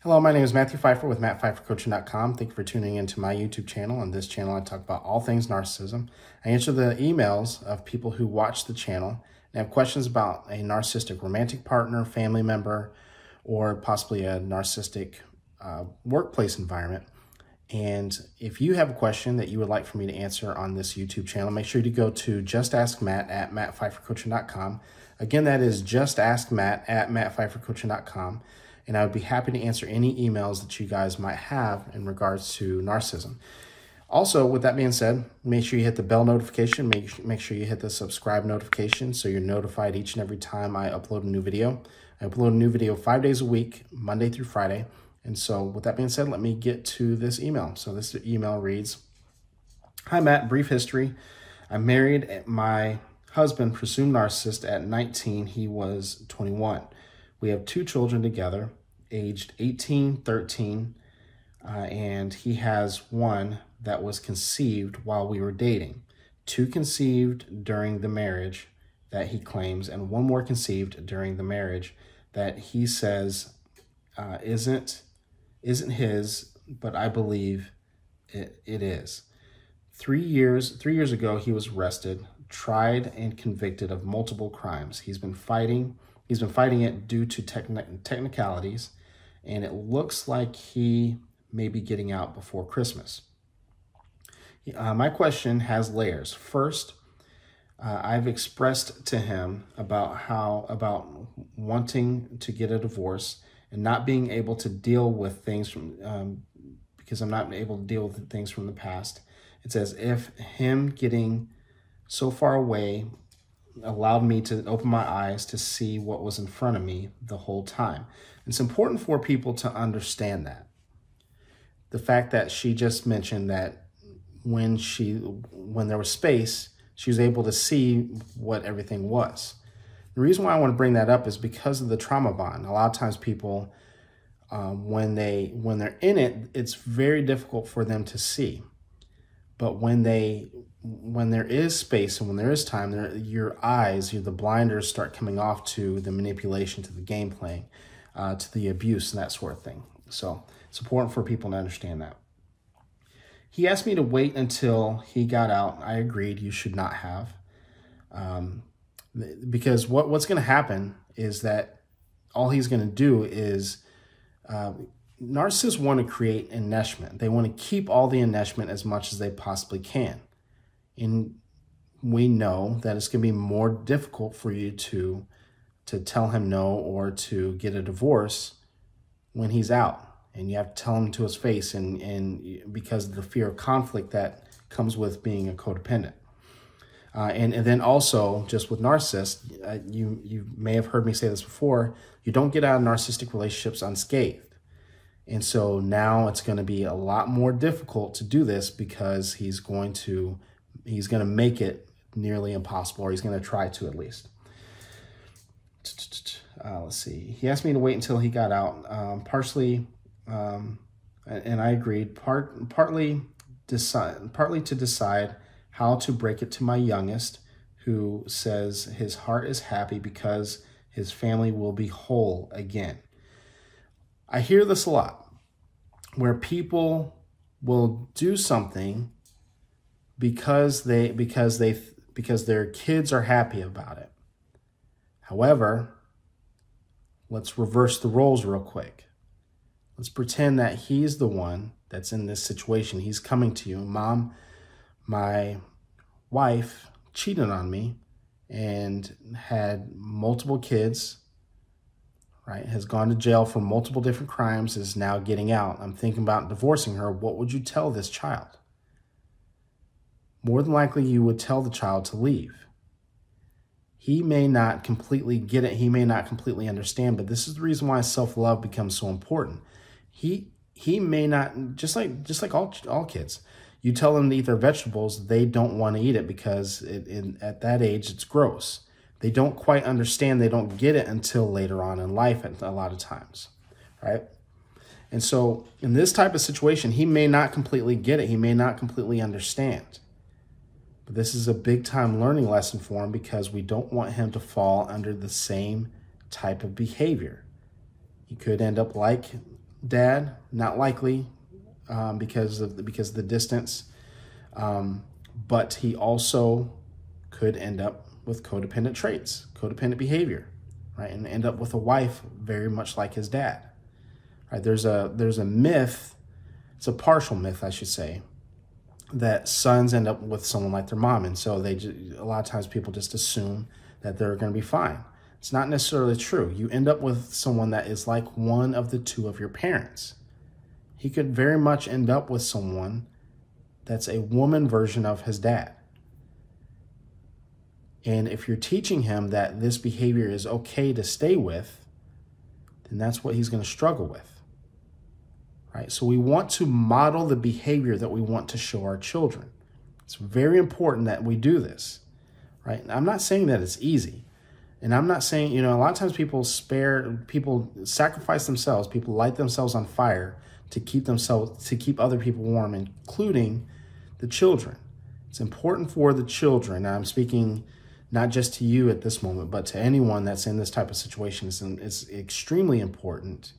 Hello, my name is Matthew Pfeiffer with MattPfeifferCoaching.com. Thank you for tuning into my YouTube channel. On this channel, I talk about all things narcissism. I answer the emails of people who watch the channel and have questions about a narcissistic romantic partner, family member, or possibly a narcissistic workplace environment. And if you have a question that you would like for me to answer on this YouTube channel, make sure to go to Just Ask Matt at MattPfeifferCoaching.com. Again, that is Just Ask Matt at MattPfeifferCoaching.com. And I would be happy to answer any emails that you guys might have in regards to narcissism. Also, with that being said, make sure you hit the bell notification. Make sure you hit the subscribe notification so you're notified each and every time I upload a new video. I upload a new video 5 days a week, Monday through Friday. And so with that being said, let me get to this email. So this email reads, "Hi Matt, brief history. I married my husband, presumed narcissist, at 19. He was 21. We have 2 children together, aged 18, 13, and he has one that was conceived while we were dating, 2 conceived during the marriage that he claims, and 1 more conceived during the marriage that he says isn't his, but I believe it is. 3 years ago, he was arrested, tried, and convicted of multiple crimes. He's been fighting it due to technicalities, and it looks like he may be getting out before Christmas. My question has layers. First, I've expressed to him about wanting to get a divorce and not being able to deal with things because I'm not able to deal with things from the past. It's as if him getting so far away allowed me to open my eyes to see what was in front of me the whole time. It's important for people to understand that. The fact that she just mentioned that when there was space, she was able to see what everything was. The reason why I want to bring that up is because of the trauma bond. A lot of times people, when they're in it, it's very difficult for them to see. But when there is space and when there is time, your eyes, the blinders start coming off to the manipulation, to the game playing, to the abuse and that sort of thing. So it's important for people to understand that. He asked me to wait until he got out. I agreed. You should not have. Because what's going to happen is that all he's going to do is narcissists want to create enmeshment. They want to keep all the enmeshment as much as they possibly can. And we know that it's going to be more difficult for you to tell him no or to get a divorce when he's out. And you have to tell him to his face and because of the fear of conflict that comes with being a codependent. And then also, just with narcissists, you may have heard me say this before, you don't get out of narcissistic relationships unscathed. And so now it's going to be a lot more difficult to do this because he's going to make it nearly impossible, or he's going to try to at least. Let's see. He asked me to wait until he got out, partially, and I agreed, partly to decide how to break it to my youngest, who says his heart is happy because his family will be whole again. I hear this a lot, where people will do something because their kids are happy about it. However, let's reverse the roles real quick. Let's pretend that he's the one that's in this situation. He's coming to you, "Mom, my wife cheated on me and had multiple kids, right? Has gone to jail for multiple different crimes, is now getting out. I'm thinking about divorcing her. What would you tell this child?" More than likely, you would tell the child to leave. He may not completely get it. He may not completely understand, but this is the reason why self-love becomes so important. He may not, just like all kids, you tell them to eat their vegetables, they don't want to eat it because at that age, it's gross. They don't quite understand. They don't get it until later on in life a lot of times, right? And so in this type of situation, he may not completely get it. He may not completely understand. But this is a big time learning lesson for him because we don't want him to fall under the same type of behavior. He could end up like dad, not likely, because of the distance. But he also could end up with codependent traits, codependent behavior, right? And end up with a wife very much like his dad, right? There's a myth, it's a partial myth, I should say, that sons end up with someone like their mom. And so a lot of times people just assume that they're going to be fine. It's not necessarily true. You end up with someone that is like one of the two of your parents. He could very much end up with someone that's a woman version of his dad. And if you're teaching him that this behavior is okay to stay with, then that's what he's going to struggle with, right? So we want to model the behavior that we want to show our children. It's very important that we do this, right? And I'm not saying that it's easy. And I'm not saying, a lot of times people sacrifice themselves, people light themselves on fire to keep other people warm, including the children. It's important for the children. Now, I'm speaking not just to you at this moment, but to anyone that's in this type of situation. It's extremely important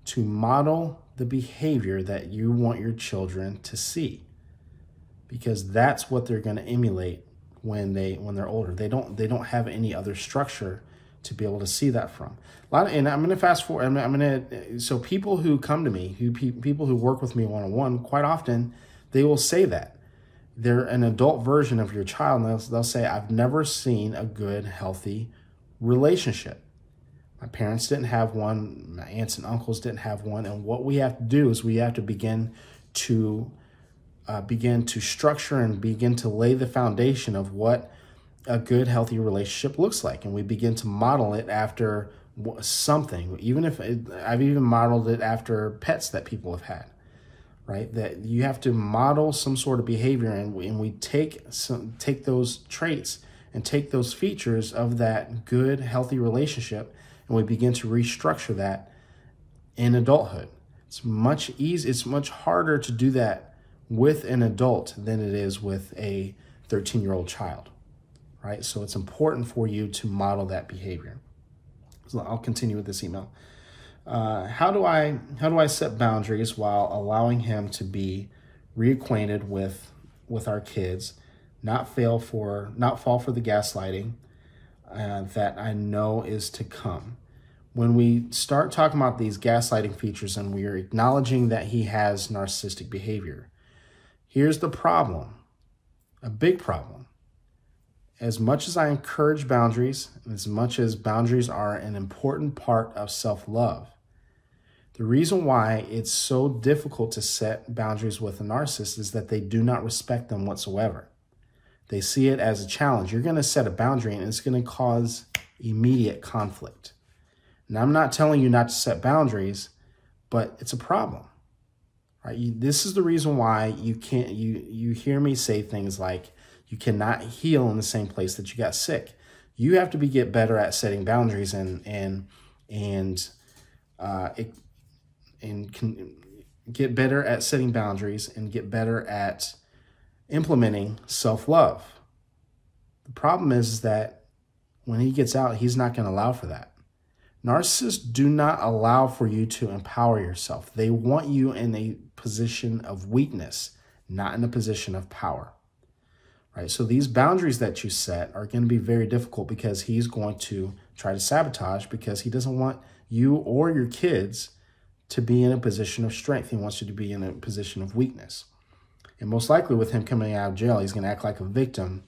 to model the behavior that you want your children to see, because that's what they're going to emulate when they're older. They don't have any other structure to be able to see that from. And I'm going to fast forward. So people who come to me, people who work with me one-on-one, quite often they will say that they're an adult version of your child, and they'll say, I've never seen a good, healthy relationship. My parents didn't have one. My aunts and uncles didn't have one. And what we have to do is we have to begin to structure and begin to lay the foundation of what a good, healthy relationship looks like. And we begin to model it after something, I've even modeled it after pets that people have had, right? That you have to model some sort of behavior, and we take those traits and take those features of that good, healthy relationship, and we begin to restructure that in adulthood. It's much harder to do that with an adult than it is with a 13-year-old child, right? So it's important for you to model that behavior. So I'll continue with this email. How do I set boundaries while allowing him to be reacquainted with our kids, not fall for the gaslighting that I know is to come? When we start talking about these gaslighting features and we are acknowledging that he has narcissistic behavior, here's the problem, a big problem. As much as I encourage boundaries, and as much as boundaries are an important part of self-love, the reason why it's so difficult to set boundaries with a narcissist is that they do not respect them whatsoever. They see it as a challenge. You're going to set a boundary and it's going to cause immediate conflict. And I'm not telling you not to set boundaries, but it's a problem. Right? This is the reason why you hear me say things like you cannot heal in the same place that you got sick. You have to get better at setting boundaries and get better at setting boundaries and get better at implementing self-love. The problem is that when he gets out, he's not going to allow for that. Narcissists do not allow for you to empower yourself. They want you in a position of weakness, not in a position of power. Right? So these boundaries that you set are going to be very difficult because he's going to try to sabotage, because he doesn't want you or your kids to be in a position of strength. He wants you to be in a position of weakness. And most likely with him coming out of jail, he's going to act like a victim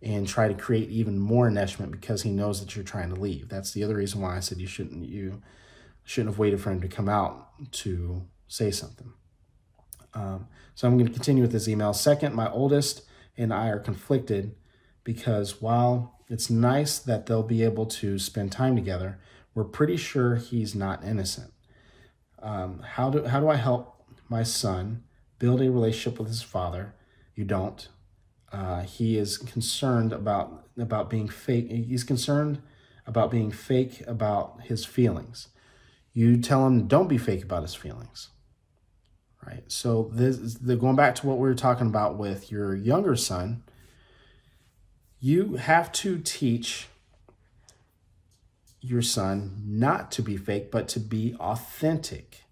and try to create even more enmeshment because he knows that you're trying to leave. That's the other reason why I said you shouldn't have waited for him to come out to say something. So I'm going to continue with this email. Second, my oldest and I are conflicted because while it's nice that they'll be able to spend time together, we're pretty sure he's not innocent. How do I help my son build a relationship with his father? You don't. He is concerned about being fake. He's concerned about being fake about his feelings. You tell him, don't be fake about his feelings. Right? So going back to what we were talking about with your younger son, you have to teach your son not to be fake, but to be authentic.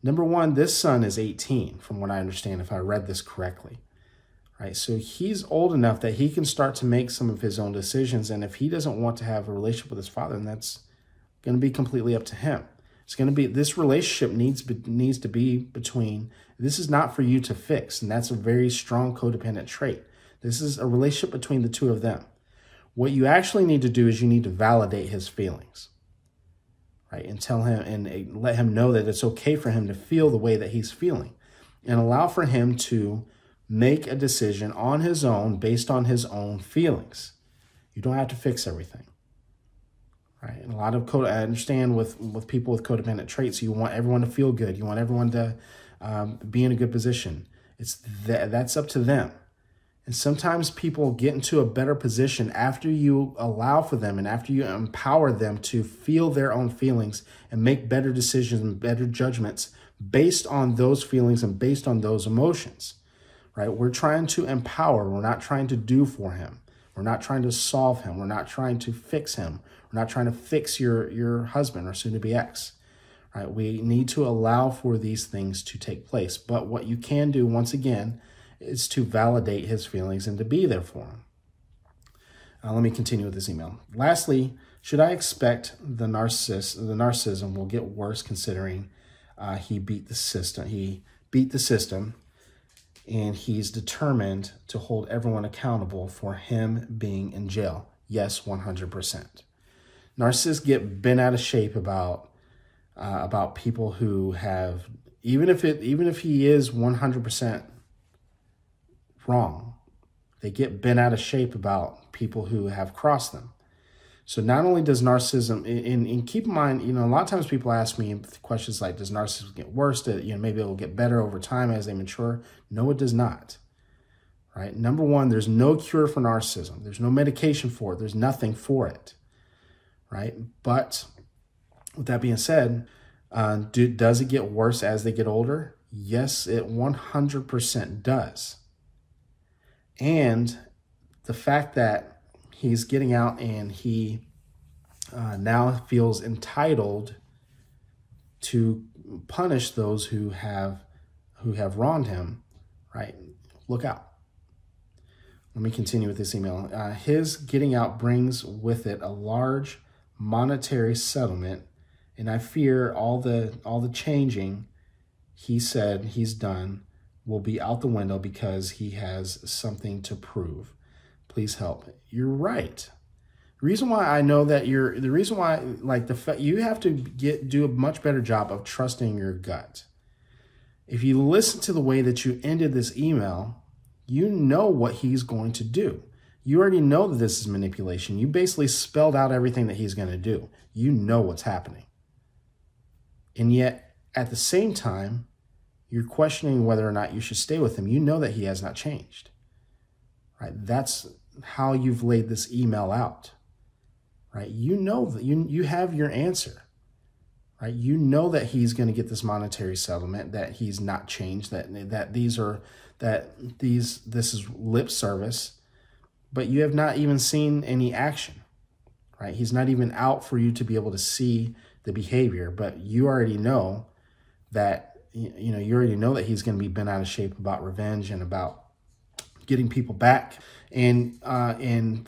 Number one, this son is 18, from what I understand, if I read this correctly. Right? So he's old enough that he can start to make some of his own decisions. And if he doesn't want to have a relationship with his father, then that's going to be completely up to him. It's going to be, this relationship needs to be between, this is not for you to fix. And that's a very strong codependent trait. This is a relationship between the two of them. What you actually need to do is you need to validate his feelings, right? And tell him and let him know that it's okay for him to feel the way that he's feeling, and allow for him to make a decision on his own based on his own feelings. You don't have to fix everything, right? And a lot of I understand with people with codependent traits, you want everyone to feel good. You want everyone to be in a good position. That's up to them. And sometimes people get into a better position after you allow for them and after you empower them to feel their own feelings and make better decisions and better judgments based on those feelings and based on those emotions, right? We're trying to empower. We're not trying to do for him. We're not trying to solve him. We're not trying to fix him. We're not trying to fix your husband or soon-to-be ex, right? We need to allow for these things to take place. But what you can do, once again, is to validate his feelings and to be there for him. Let me continue with this email. Lastly, should I expect the narcissism will get worse considering he beat the system? He beat the system, and he's determined to hold everyone accountable for him being in jail. Yes, 100%. Narcissists get bent out of shape about people who have, even if he is 100% wrong, they get bent out of shape about people who have crossed them. So not only does narcissism, and keep in mind, a lot of times people ask me questions like, does narcissism get worse? Maybe it'll get better over time as they mature. No, it does not. Right? Number one, there's no cure for narcissism. There's no medication for it. There's nothing for it. Right? But with that being said, does it get worse as they get older? Yes, it 100% does. And the fact that he's getting out and he now feels entitled to punish those who have wronged him, right? Look out. Let me continue with this email. His getting out brings with it a large monetary settlement, and I fear all the changing he said he's done will be out the window because he has something to prove. Please help. You're right. The reason why I know that you have to do a much better job of trusting your gut. If you listen to the way that you ended this email, you know what he's going to do. You already know that this is manipulation. You basically spelled out everything that he's going to do. You know what's happening. And yet, at the same time, you're questioning whether or not you should stay with him. You know that he has not changed. Right? That's how you've laid this email out. Right? You know that you have your answer. Right? You know that he's going to get this monetary settlement, that he's not changed, that this is lip service, but you have not even seen any action. Right? He's not even out for you to be able to see the behavior, but you already know that you already know that he's going to be bent out of shape about revenge and about getting people back. And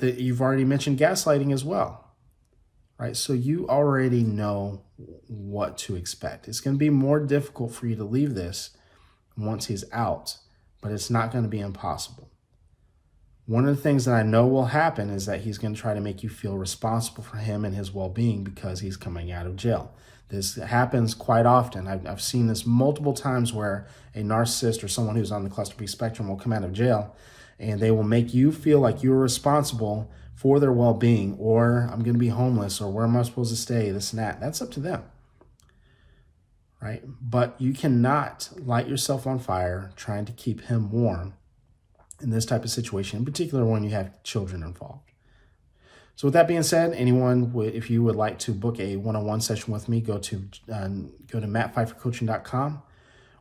you've already mentioned gaslighting as well, right? So you already know what to expect. It's going to be more difficult for you to leave this once he's out, but it's not going to be impossible. One of the things that I know will happen is that he's going to try to make you feel responsible for him and his well-being because he's coming out of jail. This happens quite often. I've seen this multiple times where a narcissist or someone who's on the cluster B spectrum will come out of jail and they will make you feel like you're responsible for their well-being, or I'm going to be homeless, or where am I supposed to stay, this and that. That's up to them, right? But you cannot light yourself on fire trying to keep him warm in this type of situation, in particular when you have children involved. So with that being said, if you would like to book a one-on-one session with me, go to mattpfeiffercoaching.com,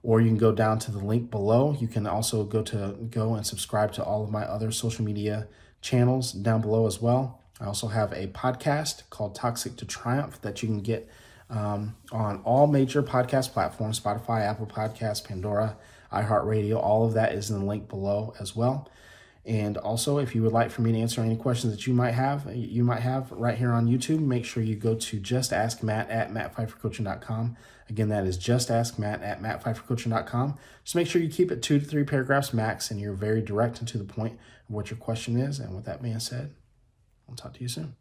or you can go down to the link below. You can also go and subscribe to all of my other social media channels down below as well. I also have a podcast called Toxic to Triumph that you can get on all major podcast platforms, Spotify, Apple Podcasts, Pandora, iHeartRadio. All of that is in the link below as well. And also, if you would like for me to answer any questions that you might have right here on YouTube, make sure you go to Just Ask Matt at mattpfeiffercoaching.com. Again, that is Just Ask Matt at mattpfeiffercoaching.com. Just make sure you keep it 2 to 3 paragraphs max, and you're very direct and to the point of what your question is. And with that being said, I'll talk to you soon.